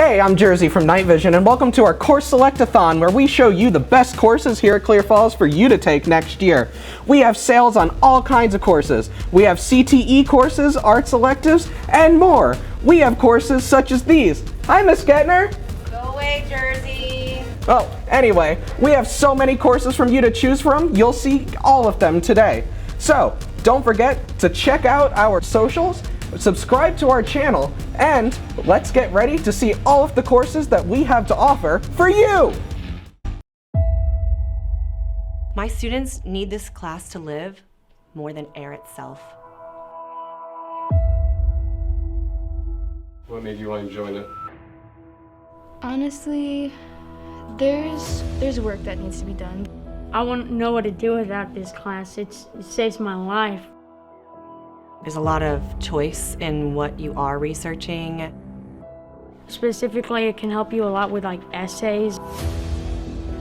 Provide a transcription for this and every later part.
Hey, I'm Jersey from Night Vision, and welcome to our Course Select-a-thon, where we show you the best courses here at Clear Falls for you to take next year. We have sales on all kinds of courses. We have CTE courses, arts electives, and more. We have courses such as these. Hi, Miss Gettner. Go away, Jersey. Oh, anyway, we have so many courses from you to choose from, you'll see all of them today. So, don't forget to check out our socials, subscribe to our channel, and let's get ready to see all of the courses that we have to offer for you! My students need this class to live more than air itself. What made you want to join it? Honestly, there's work that needs to be done. I wouldn't know what to do without this class. It saves my life. There's a lot of choice in what you are researching. Specifically, it can help you a lot with essays.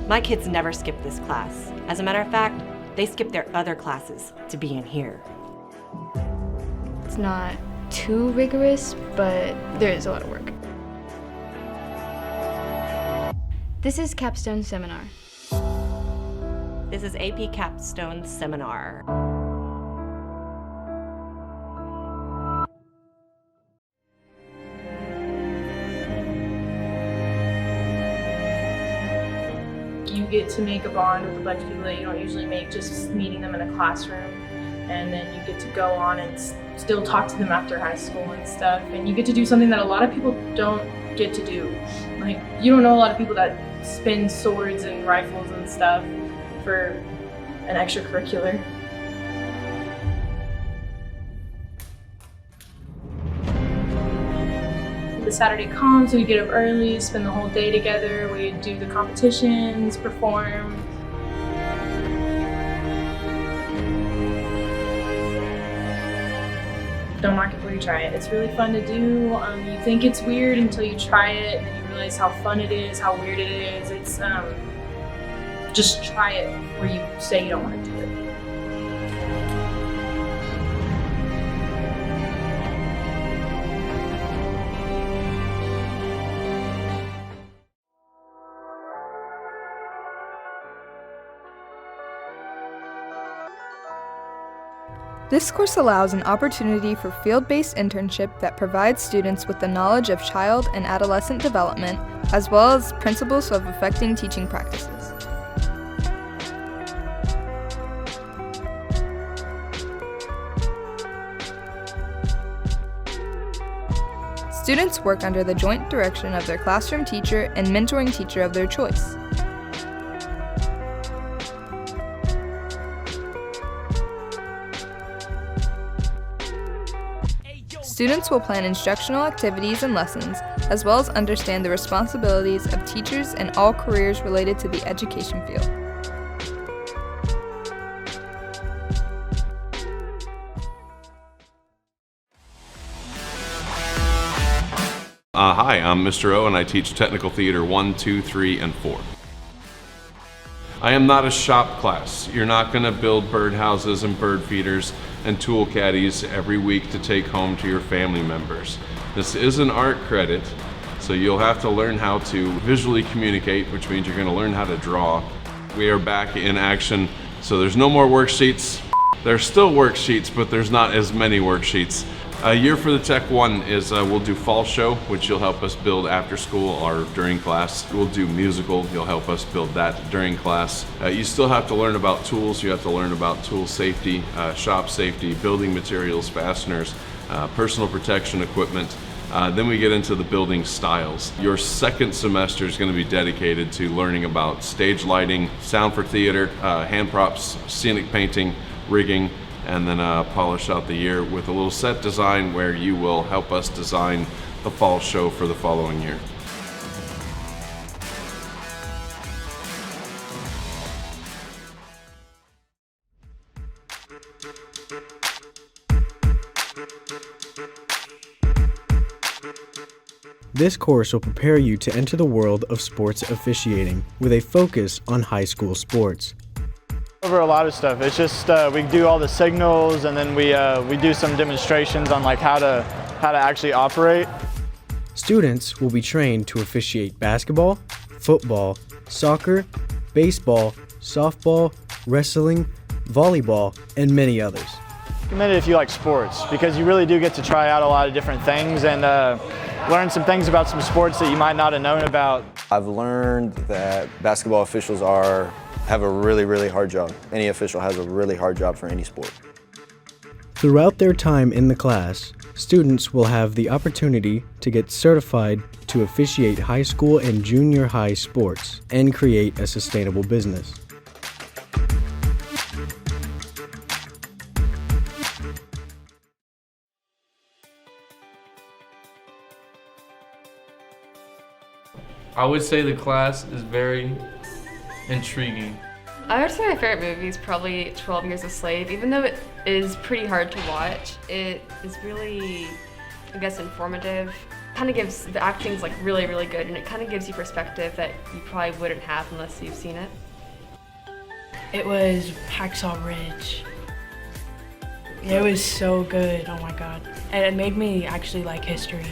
My kids never skip this class. As a matter of fact, they skip their other classes to be in here. It's not too rigorous, but there is a lot of work. This is Capstone Seminar. This is AP Capstone Seminar. You get to make a bond with a bunch of people that you don't usually make just meeting them in a classroom, and then you get to go on and still talk to them after high school and stuff, and you get to do something that a lot of people don't get to do. Like, you don't know a lot of people that spin swords and rifles and stuff for an extracurricular. The Saturday comes, so we get up early, spend the whole day together, we do the competitions, perform. Don't knock it before you try it. It's really fun to do. You think it's weird until you try it, and then you realize how fun it is, how weird it is. It's just try it before you say you don't want to do it. This course allows an opportunity for field-based internship that provides students with the knowledge of child and adolescent development, as well as principles of effective teaching practices. Students work under the joint direction of their classroom teacher and mentoring teacher of their choice. Students will plan instructional activities and lessons, as well as understand the responsibilities of teachers and all careers related to the education field. Hi, I'm Mr. O, and I teach Technical Theater 1, 2, 3, and 4. I am not a shop class. You're not going to build birdhouses and bird feeders and tool caddies every week to take home to your family members. This is an art credit, so you'll have to learn how to visually communicate, which means you're going to learn how to draw. We are back in action, so there's no more worksheets. There's still worksheets, but there's not as many worksheets. A year for the Tech 1 is we'll do fall show, which you'll help us build after school or during class. We'll do musical, you'll help us build that during class. You still have to learn about tools, you have to learn about tool safety, shop safety, building materials, fasteners, personal protection equipment. Then we get into the building styles. Your second semester is going to be dedicated to learning about stage lighting, sound for theater, hand props, scenic painting, rigging, and then polish out the year with a little set design where you will help us design the fall show for the following year. This course will prepare you to enter the world of sports officiating with a focus on high school sports. Over a lot of stuff. It's just we do all the signals, and then we do some demonstrations on like how to actually operate. Students will be trained to officiate basketball, football, soccer, baseball, softball, wrestling, volleyball, and many others. Recommend it if you like sports, because you really do get to try out a lot of different things and learn some things about some sports that you might not have known about. I've learned that basketball officials have a really hard job. Any official has a really hard job for any sport. Throughout their time in the class, students will have the opportunity to get certified to officiate high school and junior high sports and create a sustainable business. I would say the class is very intriguing. I would say my favorite movie is probably 12 Years a Slave. Even though it is pretty hard to watch, it is really, I guess, informative. Kind of gives, the acting's like really good, and it kind of gives you perspective that you probably wouldn't have unless you've seen it. It was Hacksaw Ridge. It was so good, oh my god. And it made me actually like history.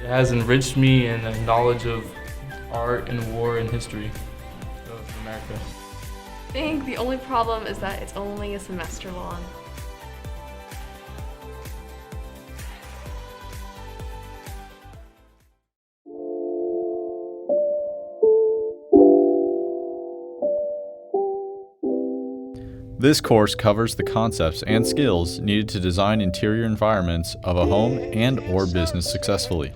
It has enriched me in the knowledge of art and war and history of America. I think the only problem is that it's only a semester long. This course covers the concepts and skills needed to design interior environments of a home and/or business successfully.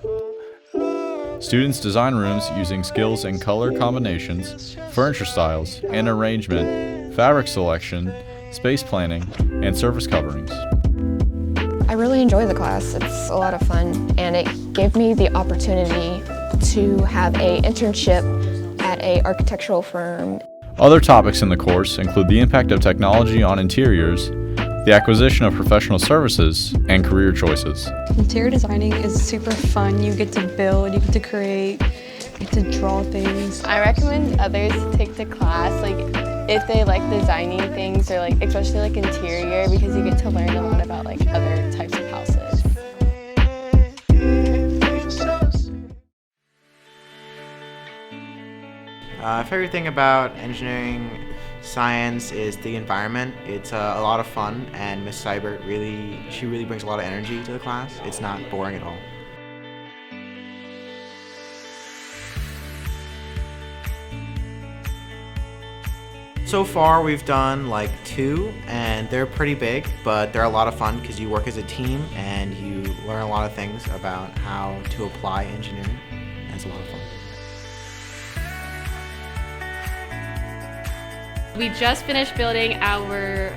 Students design rooms using skills in color combinations, furniture styles and arrangement, fabric selection, space planning, and surface coverings. I really enjoy the class. It's a lot of fun, and it gave me the opportunity to have an internship at an architectural firm. Other topics in the course include the impact of technology on interiors, the acquisition of professional services, and career choices. Interior designing is super fun. You get to build, you get to create, you get to draw things. I recommend others to take the class, like if they like designing things or like especially like interior, because you get to learn a lot about like other types of houses. Favorite thing about engineering science is the environment. It's a lot of fun, and Miss Seibert she really brings a lot of energy to the class. It's not boring at all. So far we've done like 2, and they're pretty big, but they're a lot of fun because you work as a team and you learn a lot of things about how to apply engineering, and it's a lot of fun. We just finished building our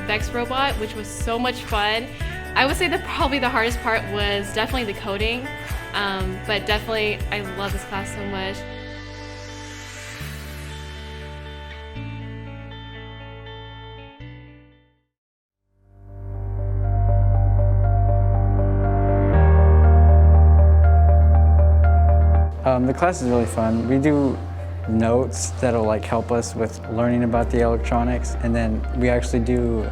Vex robot, which was so much fun. I would say that probably the hardest part was definitely the coding, but definitely I love this class so much. The class is really fun. We do notes that'll like help us with learning about the electronics, and then we actually do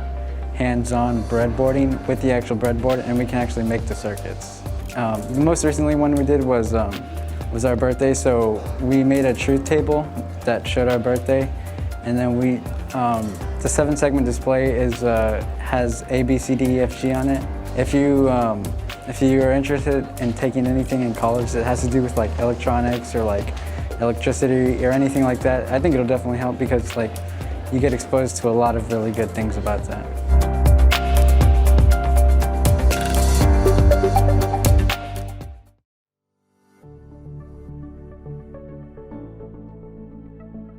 hands-on breadboarding with the actual breadboard, and we can actually make the circuits. The most recently one we did was our birthday, so we made a truth table that showed our birthday, and then the 7-segment display has A, B, C, D, E, F, G on it. If you are interested in taking anything in college that has to do with like electronics or like electricity or anything like that, I think it'll definitely help, because like you get exposed to a lot of really good things about that.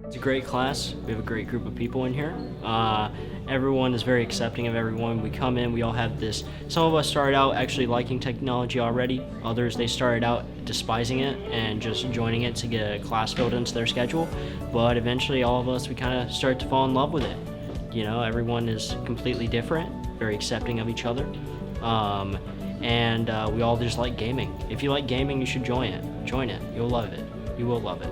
It's a great class. We have a great group of people in here. Everyone is very accepting of everyone. We come in, we all have this. Some of us started out actually liking technology already. Others, they started out despising it and just joining it to get a class filled into their schedule. But eventually all of us, we kind of start to fall in love with it. You know, everyone is completely different, very accepting of each other. And we all just like gaming. If you like gaming, you should join it. Join it. You'll love it. You will love it.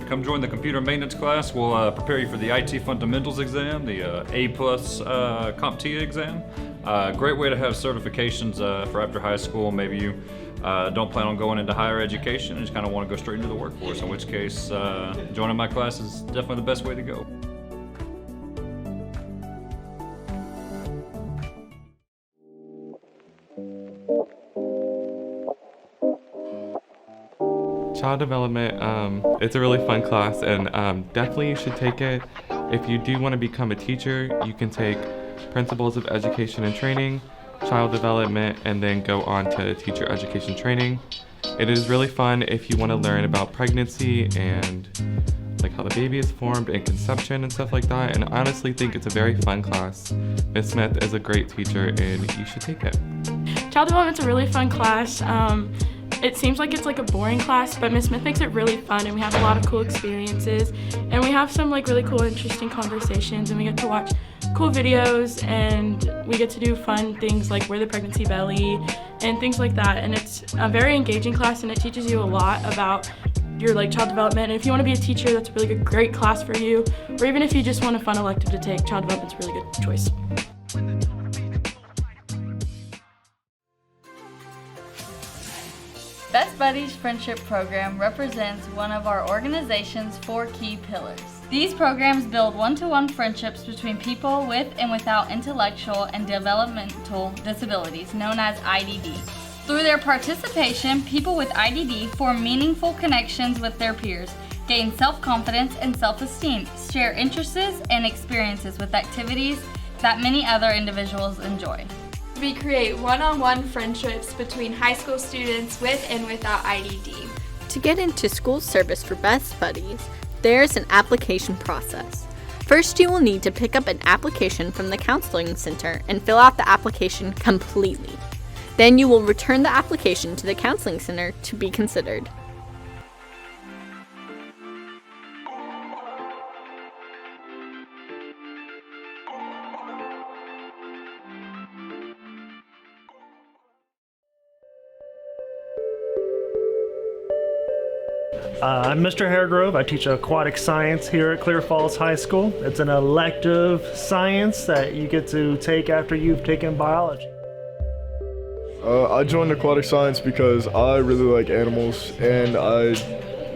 Come join the computer maintenance class. We'll prepare you for the IT fundamentals exam, the A+ CompTIA exam. Great way to have certifications for after high school. Maybe you don't plan on going into higher education and just kind of want to go straight into the workforce, in which case joining my class is definitely the best way to go. Child development, it's a really fun class, and definitely you should take it. If you do want to become a teacher, you can take Principles of Education and Training, Child Development, and then go on to Teacher Education Training. It is really fun if you want to learn about pregnancy and like how the baby is formed and conception and stuff like that, and I honestly think it's a very fun class. Ms. Smith is a great teacher and you should take it. Child development's a really fun class. It seems like it's like a boring class, but Ms. Smith makes it really fun, and we have a lot of cool experiences, and we have some like really cool, interesting conversations, and we get to watch cool videos, and we get to do fun things like wear the pregnancy belly and things like that. And it's a very engaging class, and it teaches you a lot about your like child development. And if you want to be a teacher, that's a really good, great class for you. Or even if you just want a fun elective to take, child development's a really good choice. Best Buddies Friendship Program represents one of our organization's 4 key pillars. These programs build one-to-one friendships between people with and without intellectual and developmental disabilities, known as IDD. Through their participation, people with IDD form meaningful connections with their peers, gain self-confidence and self-esteem, share interests and experiences with activities that many other individuals enjoy. We create one-on-one friendships between high school students with and without IDD. To get into school service for Best Buddies, there's an application process. First, you will need to pick up an application from the counseling center and fill out the application completely. Then you will return the application to the counseling center to be considered. I'm Mr. Haregrove. I teach Aquatic Science here at Clear Falls High School. It's an elective science that you get to take after you've taken biology. I joined Aquatic Science because I really like animals, and I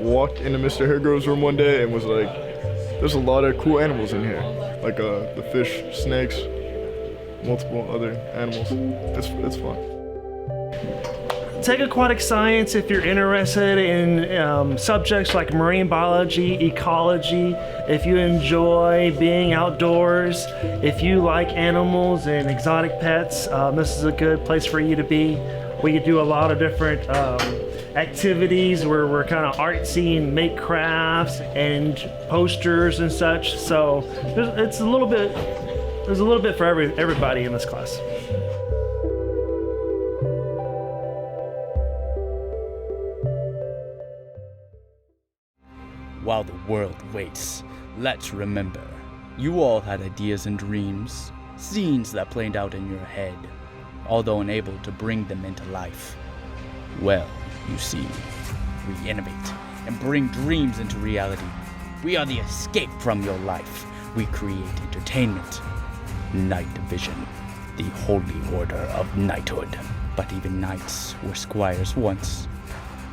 walked into Mr. Haregrove's room one day and was like, there's a lot of cool animals in here, like the fish, snakes, multiple other animals. It's fun. Take Aquatic Science if you're interested in subjects like marine biology, ecology, if you enjoy being outdoors, if you like animals and exotic pets, this is a good place for you to be. We do a lot of different activities where we're kind of artsy and make crafts and posters and such. So there's a little bit for everybody in this class. While the world waits, let's remember, you all had ideas and dreams, scenes that played out in your head, although unable to bring them into life. Well, you see, we innovate and bring dreams into reality. We are the escape from your life. We create entertainment. Night Vision, the holy order of knighthood. But even knights were squires once.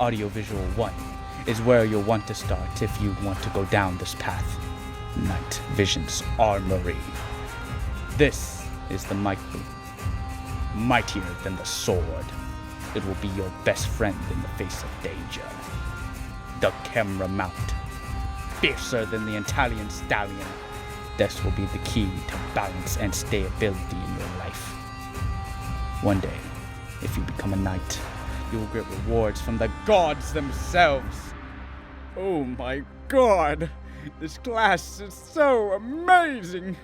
Audiovisual 1 is where you'll want to start if you want to go down this path. Night Vision's Armory. This is the mic boom. Mightier than the sword. It will be your best friend in the face of danger. The camera mount. Fiercer than the Italian stallion. This will be the key to balance and stability in your life. One day, if you become a knight, you will get rewards from the gods themselves. Oh my god! This class is so amazing!